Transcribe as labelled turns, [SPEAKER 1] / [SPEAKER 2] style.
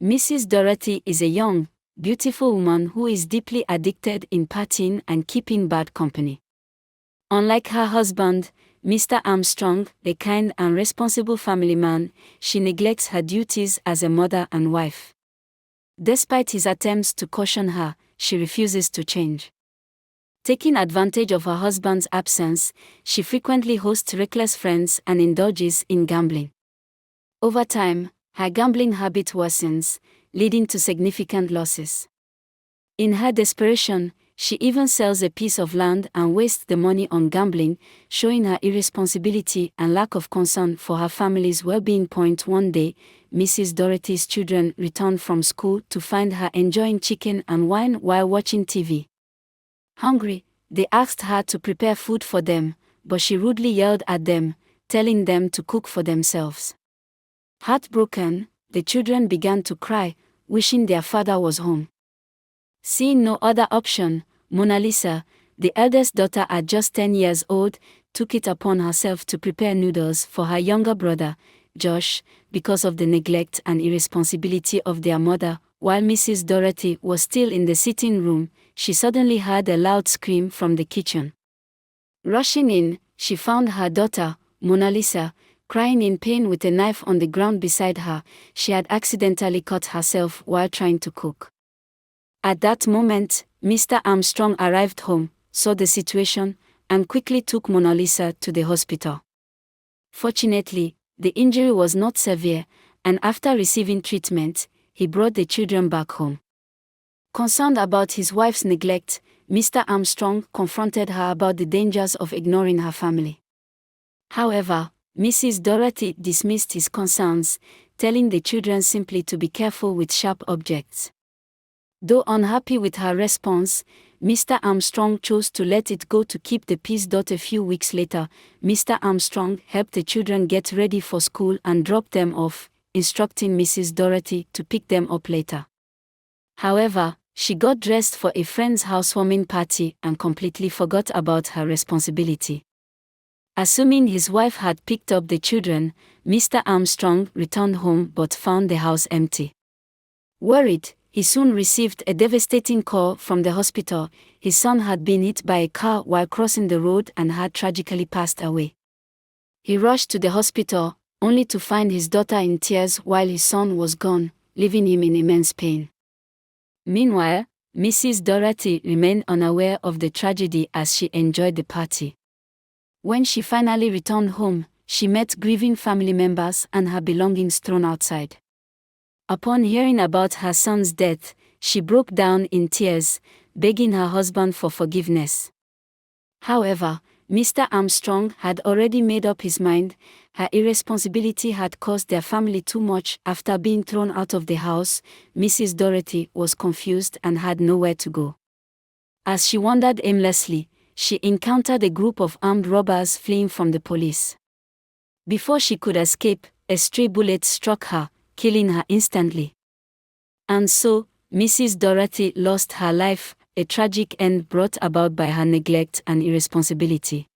[SPEAKER 1] Mrs. Dorothy is a young, beautiful woman who is deeply addicted in partying and keeping bad company. Unlike her husband, Mr. Armstrong, the kind and responsible family man, she neglects her duties as a mother and wife. Despite his attempts to caution her, she refuses to change. Taking advantage of her husband's absence, she frequently hosts reckless friends and indulges in gambling. Over time, her gambling habit worsens, leading to significant losses. In her desperation, she even sells a piece of land and wastes the money on gambling, showing her irresponsibility and lack of concern for her family's well-being. One day, Mrs. Dorothy's children returned from school to find her enjoying chicken and wine while watching TV. Hungry, they asked her to prepare food for them, but she rudely yelled at them, telling them to cook for themselves. Heartbroken, the children began to cry, wishing their father was home. Seeing no other option, Mona Lisa, the eldest daughter at just 10 years old, took it upon herself to prepare noodles for her younger brother, Josh, because of the neglect and irresponsibility of their mother. While Mrs. Dorothy was still in the sitting room, she suddenly heard a loud scream from the kitchen. Rushing in, she found her daughter, Mona Lisa, crying in pain with a knife on the ground beside her. She had accidentally cut herself while trying to cook. At that moment, Mr. Armstrong arrived home, saw the situation, and quickly took Mona Lisa to the hospital. Fortunately, the injury was not severe, and after receiving treatment, he brought the children back home. Concerned about his wife's neglect, Mr. Armstrong confronted her about the dangers of ignoring her family. However, Mrs. Dorothy dismissed his concerns, telling the children simply to be careful with sharp objects. Though unhappy with her response, Mr. Armstrong chose to let it go to keep the peace. A few weeks later, Mr. Armstrong helped the children get ready for school and dropped them off, instructing Mrs. Dorothy to pick them up later. However, she got dressed for a friend's housewarming party and completely forgot about her responsibility. Assuming his wife had picked up the children, Mr. Armstrong returned home but found the house empty. Worried, he soon received a devastating call from the hospital. His son had been hit by a car while crossing the road and had tragically passed away. He rushed to the hospital, only to find his daughter in tears while his son was gone, leaving him in immense pain. Meanwhile, Mrs. Dorothy remained unaware of the tragedy as she enjoyed the party. When she finally returned home, she met grieving family members and her belongings thrown outside. Upon hearing about her son's death, she broke down in tears, begging her husband for forgiveness. However, Mr. Armstrong had already made up his mind. Her irresponsibility had cost their family too much. After being thrown out of the house, Mrs. Dorothy was confused and had nowhere to go. As she wandered aimlessly, she encountered a group of armed robbers fleeing from the police. Before she could escape, a stray bullet struck her, killing her instantly. And so, Mrs. Dorothy lost her life, a tragic end brought about by her neglect and irresponsibility.